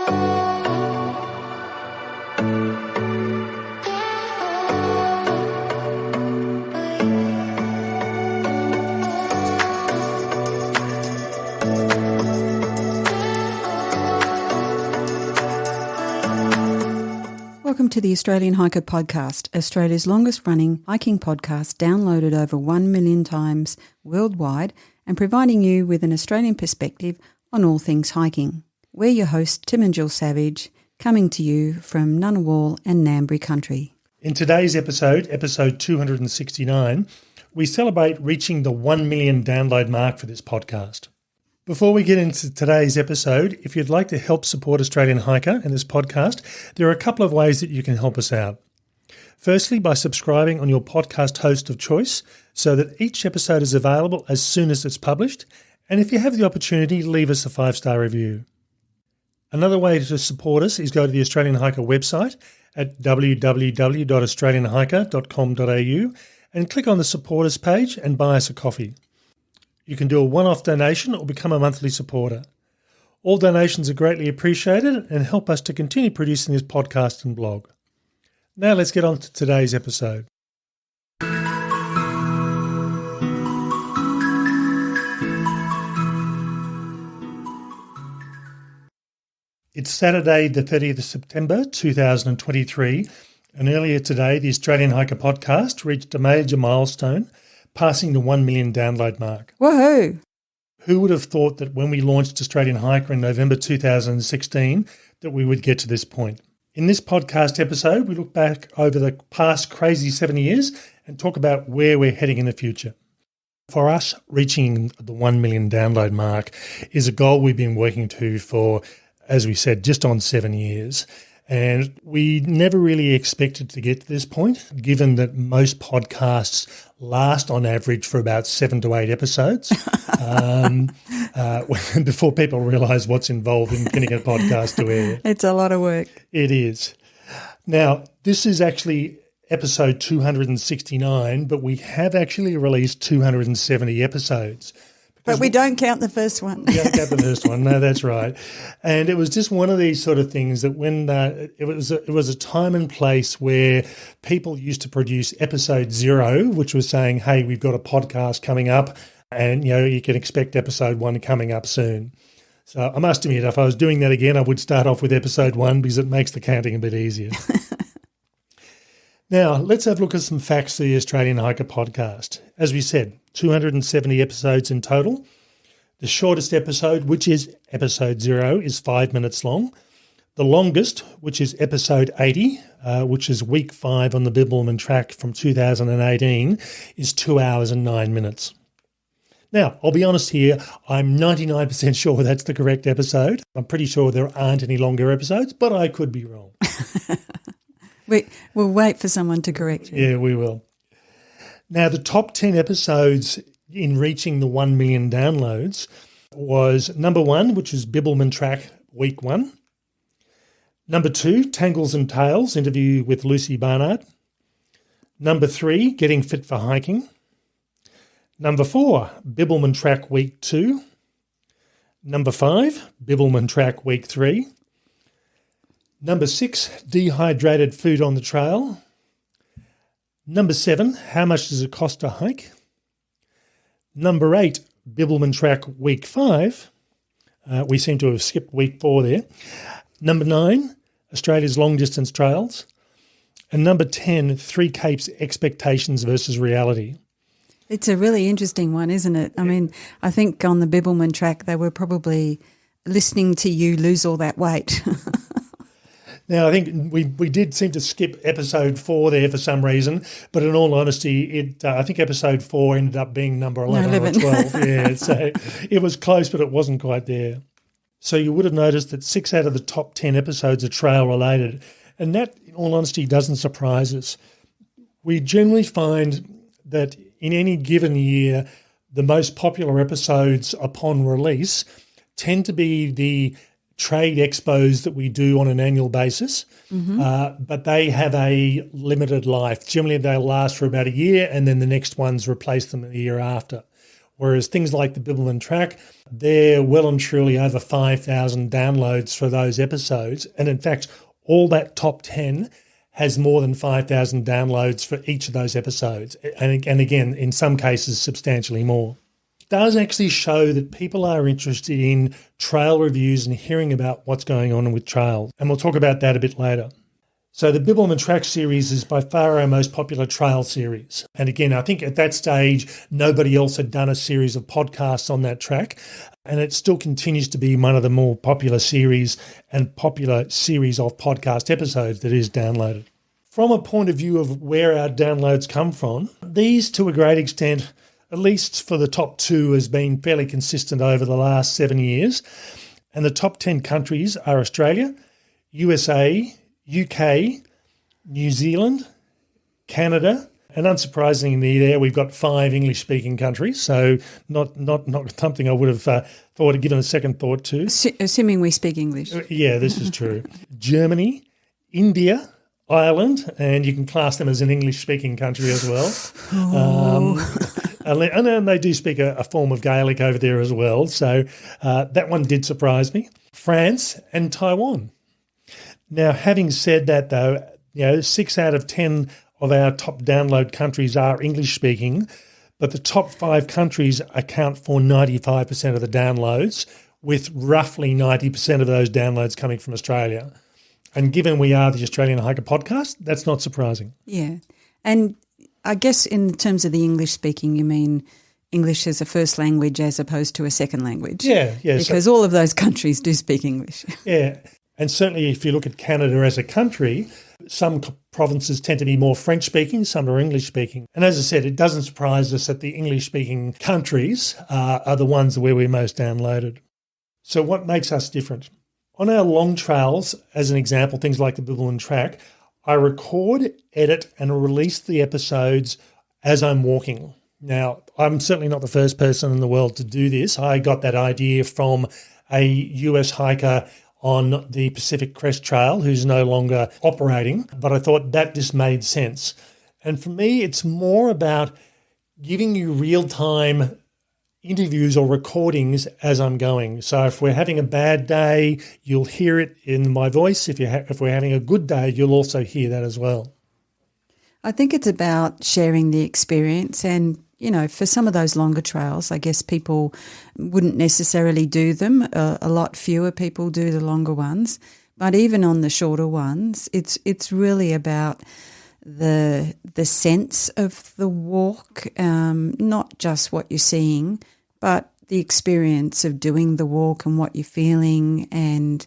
Welcome to the Australian Hiker Podcast, Australia's longest-running hiking podcast, downloaded over 1 million times worldwide and providing you with an Australian perspective on all things hiking. We're your hosts, Tim and Jill Savage, coming to you from Ngunnawal and Ngambri country. In today's episode 269, we celebrate reaching the 1 million download mark for this podcast. Before we get into today's episode, if you'd like to help support Australian Hiker and this podcast, there are a couple of ways that you can help us out. Firstly, by subscribing on your podcast host of choice so that each episode is available as soon as it's published. And if you have the opportunity, leave us a 5-star review. Another way to support us is go to the Australian Hiker website at www.australianhiker.com.au and click on the Support Us page and buy us a coffee. You can do a one-off donation or become a monthly supporter. All donations are greatly appreciated and help us to continue producing this podcast and blog. Now let's get on to today's episode. It's Saturday, the 30th of September 2023, and earlier today the Australian Hiker podcast reached a major milestone, passing the 1 million download mark. Woohoo! Who would have thought that when we launched Australian Hiker in November 2016 that we would get to this point? In this podcast episode, we look back over the past crazy 7 years and talk about where we're heading in the future. For us, reaching the 1 million download mark is a goal we've been working to for, as we said, just on 7 years. And we never really expected to get to this point, given that most podcasts last on average for about 7 to 8 episodes before people realise what's involved in getting a podcast to air. It's a lot of work. It is. Now, this is actually episode 269, but we have actually released 270 episodes. But we don't count the first one. We don't count the first one. No, that's right. And it was just one of these sort of things that when it was a time and place where people used to produce episode 0, which was saying, hey, we've got a podcast coming up and, you can expect episode 1 coming up soon. So I must admit, if I was doing that again, I would start off with episode 1 because it makes the counting a bit easier. Now, let's have a look at some facts for the Australian Hiker podcast. As we said, 270 episodes in total. The shortest episode, which is episode 0, is 5 minutes long. The longest, which is episode 80, which is week 5 on the Bibbulmun track from 2018, is 2 hours and 9 minutes. Now, I'll be honest here, I'm 99% sure that's the correct episode. I'm pretty sure there aren't any longer episodes, but I could be wrong. We'll wait for someone to correct you. Yeah, we will. Now, the top 10 episodes in reaching the 1 million downloads was number 1, which is Bibbulmun track week 1. Number 2, Tangles and Tales, interview with Lucy Barnard. Number 3, Getting Fit for Hiking. Number 4, Bibbulmun track week 2. Number 5, Bibbulmun track week 3. Number 6, Dehydrated Food on the Trail. Number 7, How Much Does It Cost to Hike? Number 8, Bibbulmun track week 5. We seem to have skipped week 4 there. Number 9, Australia's Long Distance Trails. And number 10, 3 Capes Expectations versus Reality. It's a really interesting one, isn't it? I mean, I think on the Bibbulmun track they were probably listening to you lose all that weight. Now, I think we did seem to skip episode 4 there for some reason, but in all honesty, I think episode 4 ended up being number 11 or 12. Yeah, so it was close, but it wasn't quite there. So you would have noticed that 6 out of the top 10 episodes are trail-related, and that, in all honesty, doesn't surprise us. We generally find that in any given year, the most popular episodes upon release tend to be the trade expos that we do on an annual basis, but they have a limited life. Generally, they'll last for about a year and then the next ones replace them the year after. Whereas things like the Bibbulmun Track, they're well and truly over 5,000 downloads for those episodes. And in fact, all that top 10 has more than 5,000 downloads for each of those episodes. And again, in some cases, substantially more. It does actually show that people are interested in trail reviews and hearing about what's going on with trails. And we'll talk about that a bit later. So the Bibbulmun Track series is by far our most popular trail series. And again, I think at that stage, nobody else had done a series of podcasts on that track. And it still continues to be one of the more popular series and popular series of podcast episodes that is downloaded. From a point of view of where our downloads come from, these to a great extent, at least for the top 2, has been fairly consistent over the last 7 years. And the top 10 countries are Australia, USA, UK, New Zealand, Canada, and unsurprisingly there we've got 5 English-speaking countries, so not something I would have thought of given a second thought to. Assuming we speak English. Yeah, this is true. Germany, India, Ireland, and you can class them as an English-speaking country as well. And they do speak a form of Gaelic over there as well, so that one did surprise me. France and Taiwan. Now, having said that, though, 6 out of 10 of our top download countries are English-speaking, but the top 5 countries account for 95% of the downloads, with roughly 90% of those downloads coming from Australia. And given we are the Australian Hiker Podcast, that's not surprising. Yeah. And I guess in terms of the English-speaking, you mean English as a first language as opposed to a second language? Yeah. Because all of those countries do speak English. Yeah. And certainly if you look at Canada as a country, some provinces tend to be more French-speaking, some are English-speaking. And as I said, it doesn't surprise us that the English-speaking countries are the ones where we're most downloaded. So what makes us different? On our long trails, as an example, things like the Bibbulmun Track, I record, edit and release the episodes as I'm walking. Now, I'm certainly not the first person in the world to do this. I got that idea from a US hiker on the Pacific Crest Trail who's no longer operating, but I thought that just made sense. And for me, it's more about giving you real-time interviews or recordings as I'm going. So if we're having a bad day, you'll hear it in my voice. If we're having a good day, you'll also hear that as well. I think it's about sharing the experience and, for some of those longer trails, I guess people wouldn't necessarily do them. A lot fewer people do the longer ones. But even on the shorter ones, it's really about the sense of the walk, not just what you're seeing, but the experience of doing the walk and what you're feeling and,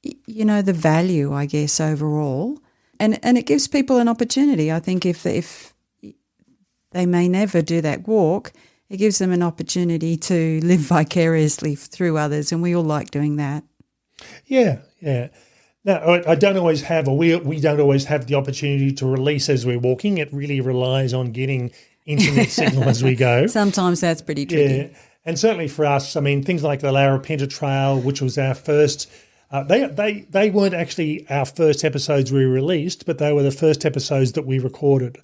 the value, I guess, overall. And it gives people an opportunity. I think if they may never do that walk, it gives them an opportunity to live vicariously through others, and we all like doing that. Yeah. No, I don't always have, or we don't always have the opportunity to release as we're walking. It really relies on getting internet signal as we go. Sometimes that's pretty tricky. Yeah, and certainly for us, things like the Larapinta Trail, which was our first. They weren't actually our first episodes we released, but they were the first episodes that we recorded.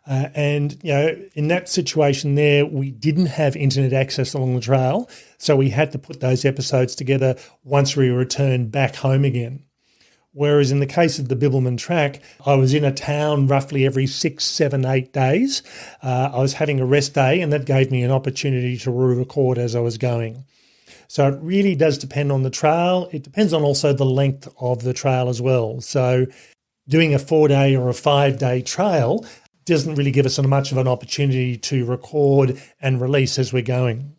And in that situation there, we didn't have internet access along the trail, so we had to put those episodes together once we returned back home again. Whereas in the case of the Bibbulmun Track, I was in a town roughly every 6, 7, 8 days. I was having a rest day, and that gave me an opportunity to re-record as I was going. So it really does depend on the trail. It depends on also the length of the trail as well. So doing a 4-day or a 5-day trail doesn't really give us much of an opportunity to record and release as we're going.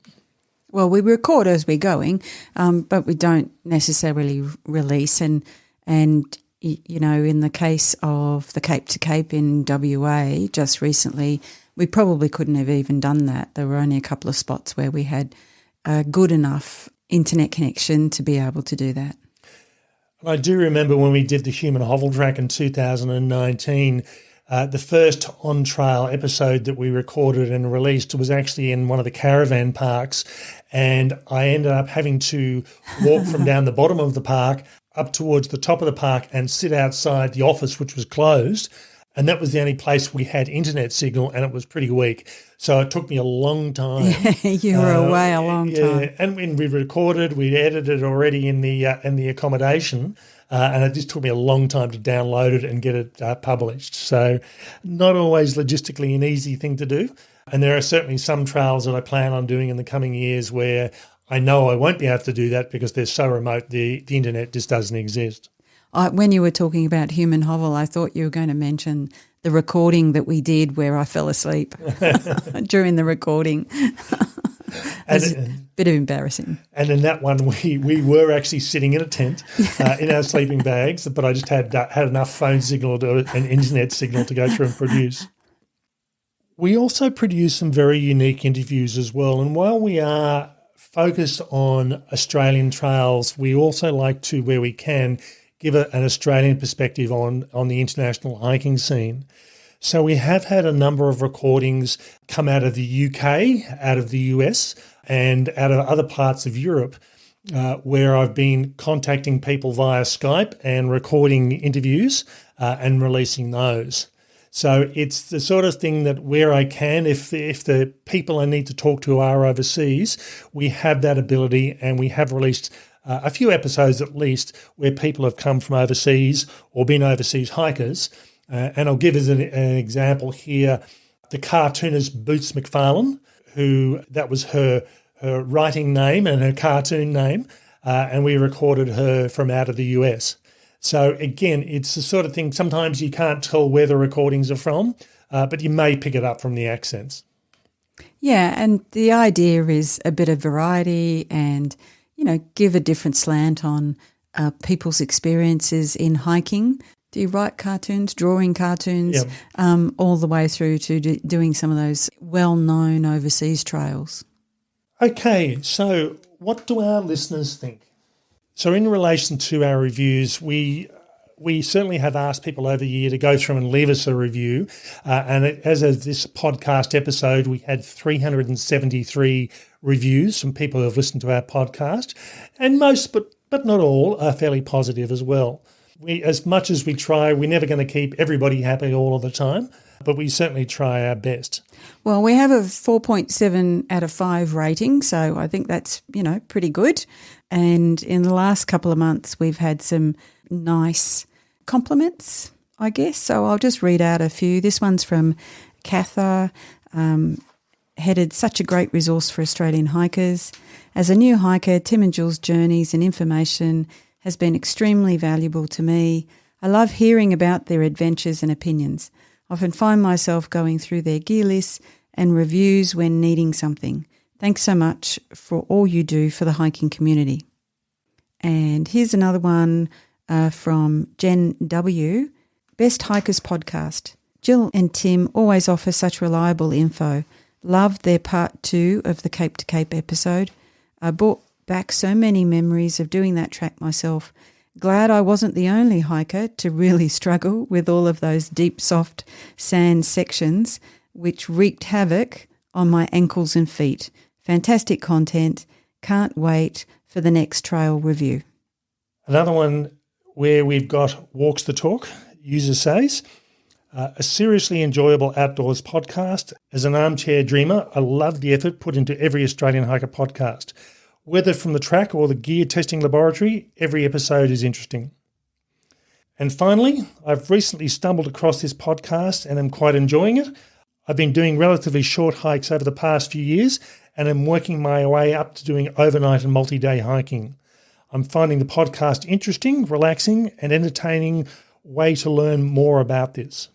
Well, we record as we're going, but we don't necessarily release. And in the case of the Cape to Cape in WA just recently, we probably couldn't have even done that. There were only a couple of spots where we had a good enough internet connection to be able to do that. I do remember when we did the Human Hovel Track in 2019, the first on-trail episode that we recorded and released was actually in one of the caravan parks, and I ended up having to walk from down the bottom of the park up towards the top of the park and sit outside the office, which was closed, And that was the only place we had internet signal, and it was pretty weak. So it took me a long time. You were away a long time. And when we recorded, we'd edited already in the accommodation, and it just took me a long time to download it and get it published. So not always logistically an easy thing to do. And there are certainly some trails that I plan on doing in the coming years where I know I won't be able to do that because they're so remote, the internet just doesn't exist. When you were talking about Human Hovel, I thought you were going to mention the recording that we did where I fell asleep during the recording. It's a bit of embarrassing. And in that one, we were actually sitting in a tent in our sleeping bags, but I just had enough phone signal and internet signal to go through and produce. We also produce some very unique interviews as well. And while we are focused on Australian trails, we also like to, where we can, give an Australian perspective on the international hiking scene. So we have had a number of recordings come out of the UK, out of the US, and out of other parts of Europe, where I've been contacting people via Skype and recording interviews and releasing those. So it's the sort of thing that where I can, if the people I need to talk to are overseas, we have that ability, and we have released a few episodes at least where people have come from overseas or been overseas hikers. And I'll give as an example here the cartoonist Boots McFarlane, who that was her writing name and her cartoon name, and we recorded her from out of the US. So again, it's the sort of thing, sometimes you can't tell where the recordings are from, but you may pick it up from the accents. Yeah, and the idea is a bit of variety and, give a different slant on people's experiences in hiking. Do you write cartoons, drawing cartoons, Yep. All the way through to doing some of those well-known overseas trails? Okay, so what do our listeners think? So in relation to our reviews, we certainly have asked people over the year to go through and leave us a review. And as of this podcast episode, we had 373 reviews from people who have listened to our podcast. And most, but not all, are fairly positive as well. As much as we try, we're never going to keep everybody happy all of the time, but we certainly try our best. Well, we have a 4.7 out of 5 rating, so I think that's, pretty good. And in the last couple of months, we've had some nice compliments, I guess. So I'll just read out a few. This one's from Katha, headed such a great resource for Australian hikers. As a new hiker, Tim and Jill's journeys and information has been extremely valuable to me. I love hearing about their adventures and opinions. I often find myself going through their gear lists and reviews when needing something. Thanks so much for all you do for the hiking community. And here's another one from Jen W. Best Hikers Podcast. Jill and Tim always offer such reliable info. Loved their part 2 of the Cape to Cape episode. I brought back so many memories of doing that track myself. Glad I wasn't the only hiker to really struggle with all of those deep, soft sand sections, which wreaked havoc on my ankles and feet. Fantastic content. Can't wait for the next trail review. Another one where we've got Walks the Talk, user says, a seriously enjoyable outdoors podcast. As an armchair dreamer, I love the effort put into every Australian hiker podcast. Whether from the track or the gear testing laboratory, every episode is interesting. And finally, I've recently stumbled across this podcast and am quite enjoying it. I've been doing relatively short hikes over the past few years and am working my way up to doing overnight and multi-day hiking. I'm finding the podcast interesting, relaxing and entertaining way to learn more about this.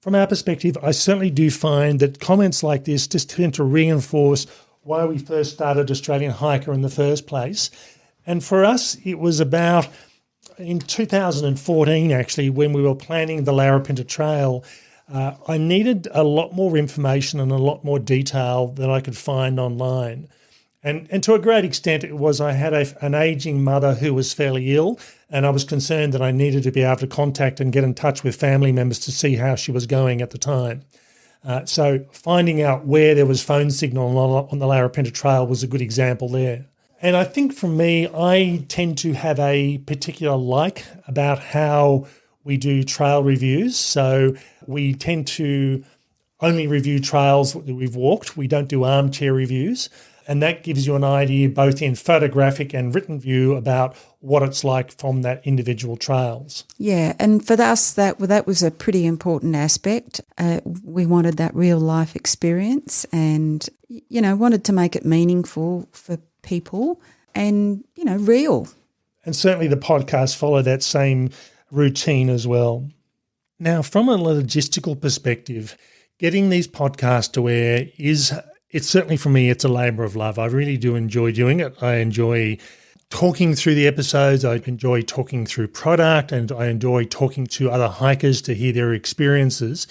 From our perspective, I certainly do find that comments like this just tend to reinforce why we first started Australian Hiker in the first place. And for us, it was about in 2014, actually, when we were planning the Larapinta Trail, I needed a lot more information and a lot more detail than I could find online. And to a great extent, it was I had an ageing mother who was fairly ill, and I was concerned that I needed to be able to contact and get in touch with family members to see how she was going at the time. So finding out where there was phone signal on the Larapinta Trail was a good example there. And I think for me, I tend to have a particular like about how we do trail reviews. So we tend to only review trails that we've walked. We don't do armchair reviews. And that gives you an idea both in photographic and written view about what it's like from that individual trails. Yeah, and for us, that was a pretty important aspect. We wanted that real life experience and, wanted to make it meaningful for people and, real. And certainly the podcasts follow that same routine as well. Now, from a logistical perspective, getting these podcasts to air it's certainly for me, it's a labour of love. I really do enjoy doing it. I enjoy talking through the episodes. I enjoy talking through product, and I enjoy talking to other hikers to hear their experiences.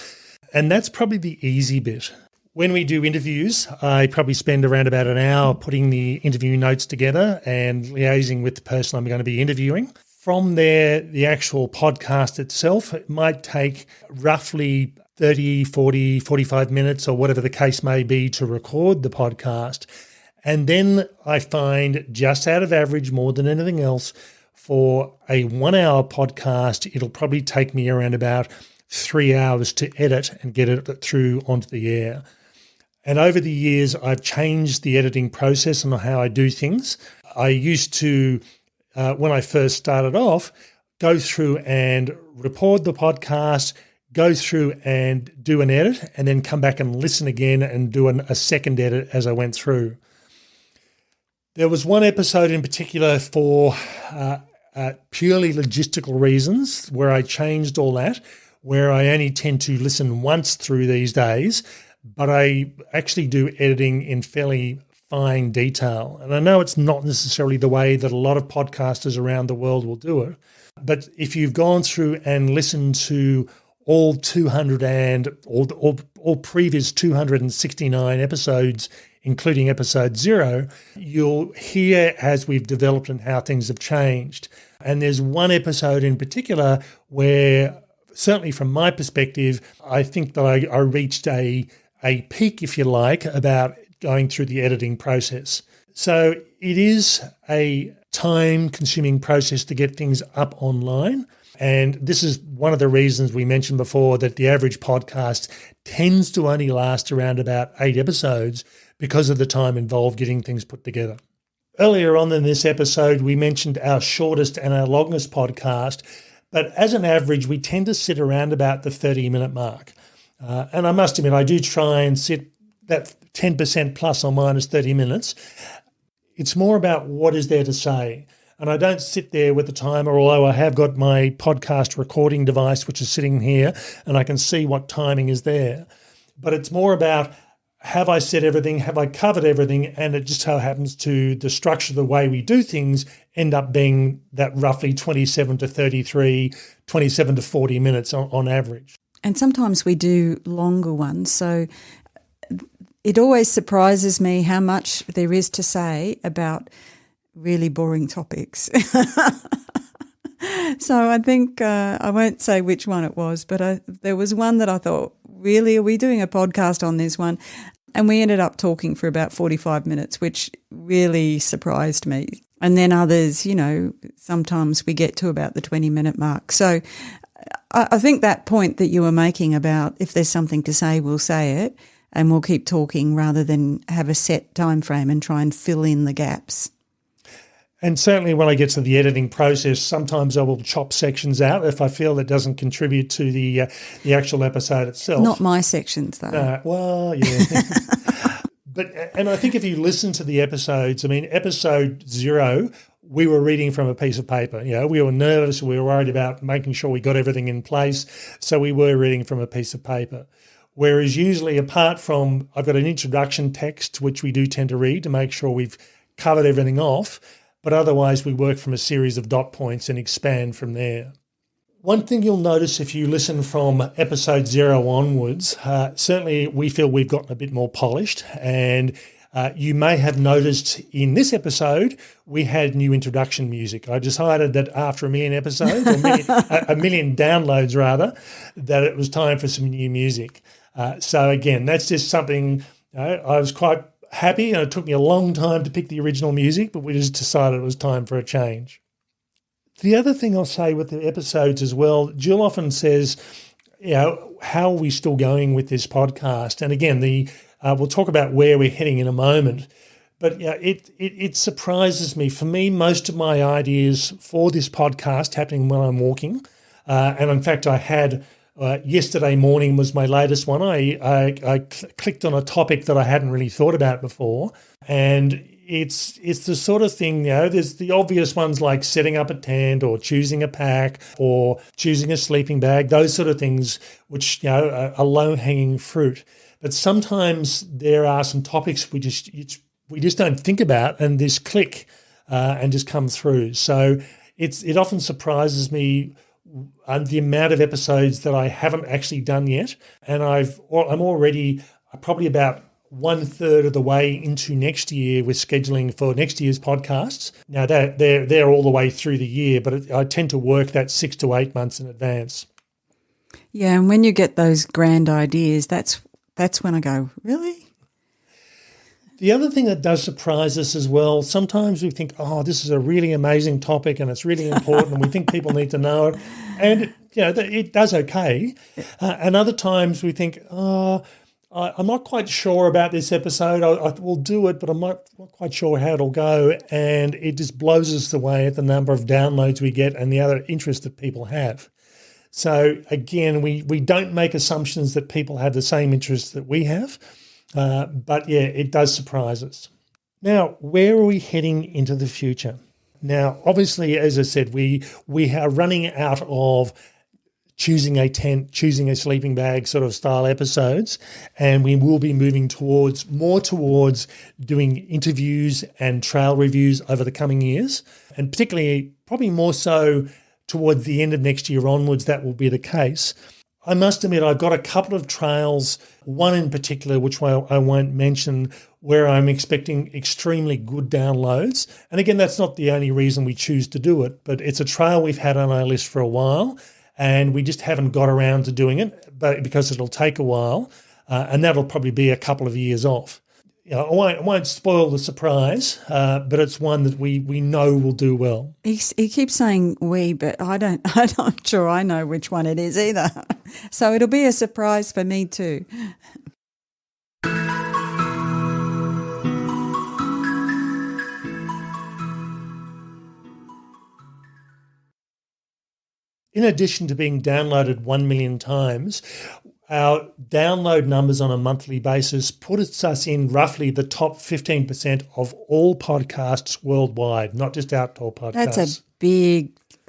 And that's probably the easy bit. When we do interviews, I probably spend around about an hour putting the interview notes together and liaising with the person I'm going to be interviewing. From there, the actual podcast itself, it might take roughly 30, 40, 45 minutes or whatever the case may be to record the podcast. And then I find, just out of average more than anything else, for a 1 hour podcast, it'll probably take me around about 3 hours to edit and get it through onto the air. And over the years, I've changed the editing process and how I do things. I used to, when I first started off, go through and record the podcast, go through and do an edit, and then come back and listen again and do a second edit as I went through. There was one episode in particular for purely logistical reasons where I changed all that, where I only tend to listen once through these days, but I actually do editing in fairly fine detail. And I know it's not necessarily the way that a lot of podcasters around the world will do it, but if you've gone through and listened to all 200 and all previous 269 episodes, including episode 0, you'll hear as we've developed and how things have changed. And there's one episode in particular where, certainly from my perspective, I think that I reached a peak, if you like, about going through the editing process. So it is a time-consuming process to get things up online. And this is one of the reasons we mentioned before that the average podcast tends to only last around about 8 episodes because of the time involved getting things put together. Earlier on in this episode, we mentioned our shortest and our longest podcast, but as an average, we tend to sit around about the 30-minute mark. And I must admit, I do try and sit that 10% plus or minus 30 minutes. It's more about what is there to say. And I don't sit there with the timer, although I have got my podcast recording device, which is sitting here, and I can see what timing is there. But it's more about, have I said everything? Have I covered everything? And it just so happens to the structure, the way we do things, end up being that roughly 27 to 33, 27 to 40 minutes on average. And sometimes we do longer ones. So it always surprises me how much there is to say about really boring topics. So I think I won't say which one it was, but there was one that I thought, really, are we doing a podcast on this one? And we ended up talking for about 45 minutes, which really surprised me. And then others, sometimes we get to about the 20-minute mark. So I think that point that you were making about if there's something to say, we'll say it and we'll keep talking rather than have a set time frame and try and fill in the gaps. And certainly when I get to the editing process, sometimes I will chop sections out if I feel that doesn't contribute to the actual episode itself. Not my sections, though. Well, yeah. And I think if you listen to the episodes, episode 0, we were reading from a piece of paper. We were nervous. We were worried about making sure we got everything in place. So we were reading from a piece of paper. Whereas usually, apart from, I've got an introduction text, which we do tend to read to make sure we've covered everything off. But otherwise, we work from a series of dot points and expand from there. One thing you'll notice if you listen from episode 0 onwards, certainly we feel we've gotten a bit more polished. And you may have noticed in this episode, we had new introduction music. I decided that after a million episodes, or a million downloads rather, that it was time for some new music. So again, that's just something I was quite happy, and it took me a long time to pick the original music, but we just decided it was time for a change. The other thing I'll say with the episodes as well, Jill often says, how are we still going with this podcast? And again, we'll talk about where we're heading in a moment. But it surprises me. For me, most of my ideas for this podcast happening when I'm walking. And in fact, I had yesterday morning was my latest one. I clicked on a topic that I hadn't really thought about before. And it's the sort of thing, there's the obvious ones like setting up a tent or choosing a pack or choosing a sleeping bag, those sort of things, which, are low-hanging fruit. But sometimes there are some topics we just don't think about and just click and just come through. So it often surprises me the amount of episodes that I haven't actually done yet. And I'm already probably about 1/3 of the way into next year with scheduling for next year's podcasts. Now they're all the way through the year, but I tend to work that 6 to 8 months in advance. Yeah, and when you get those grand ideas, that's when I go, really? The other thing that does surprise us as well, sometimes we think, this is a really amazing topic and it's really important and we think people need to know it. And, it does okay. And other times we think, I'm not quite sure about this episode. I will do it, but I'm not quite sure how it'll go. And it just blows us away at the number of downloads we get and the other interest that people have. So again, we don't make assumptions that people have the same interests that we have. But it does surprise us. Now, where are we heading into the future? Now, obviously, as I said, we are running out of choosing a tent, choosing a sleeping bag sort of style episodes, and we will be moving more towards doing interviews and trail reviews over the coming years, and particularly probably more so towards the end of next year onwards, that will be the case. I must admit, I've got a couple of trails, one in particular, which I won't mention, where I'm expecting extremely good downloads. And again, that's not the only reason we choose to do it, but it's a trail we've had on our list for a while, and we just haven't got around to doing it, but because it'll take a while, and that'll probably be a couple of years off. I won't spoil the surprise, but it's one that we know will do well. He keeps saying we, but I'm not sure I know which one it is either. So it'll be a surprise for me too. In addition to being downloaded 1 million times, our download numbers on a monthly basis puts us in roughly the top 15% of all podcasts worldwide, not just outdoor podcasts.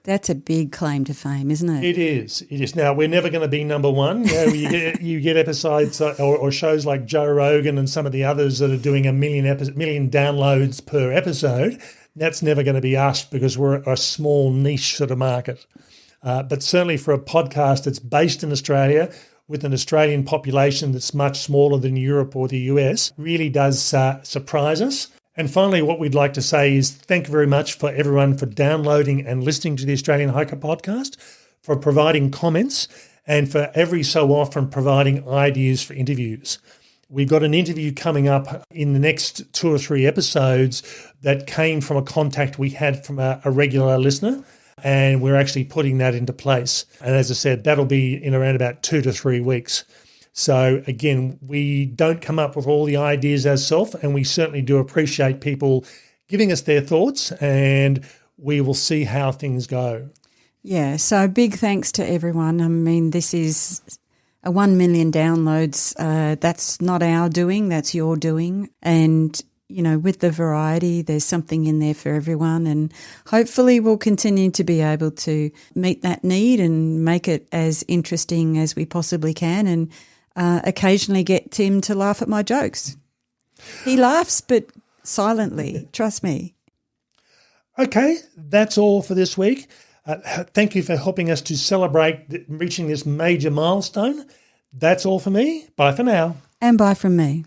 That's a big claim to fame, isn't it? It is. Now, we're never going to be number one. You get episodes or shows like Joe Rogan and some of the others that are doing a million downloads per episode. That's never going to be us because we're a small niche sort of market. But certainly for a podcast that's based in Australia with an Australian population that's much smaller than Europe or the US, really does surprise us. And finally, what we'd like to say is thank you very much for everyone for downloading and listening to the Australian Hiker Podcast, for providing comments, and for every so often providing ideas for interviews. We've got an interview coming up in the next 2 or 3 episodes that came from a contact we had from a regular listener, and we're actually putting that into place. And as I said, that'll be in around about 2 to 3 weeks. So again, we don't come up with all the ideas ourselves, and we certainly do appreciate people giving us their thoughts, and we will see how things go. Yeah, so big thanks to everyone. I mean, this is a 1 million downloads. That's not our doing, that's your doing. And with the variety, there's something in there for everyone, and hopefully we'll continue to be able to meet that need and make it as interesting as we possibly can, and occasionally get Tim to laugh at my jokes. He laughs, but silently, trust me. Okay, that's all for this week. Thank you for helping us to celebrate reaching this major milestone. That's all for me. Bye for now. And bye from me.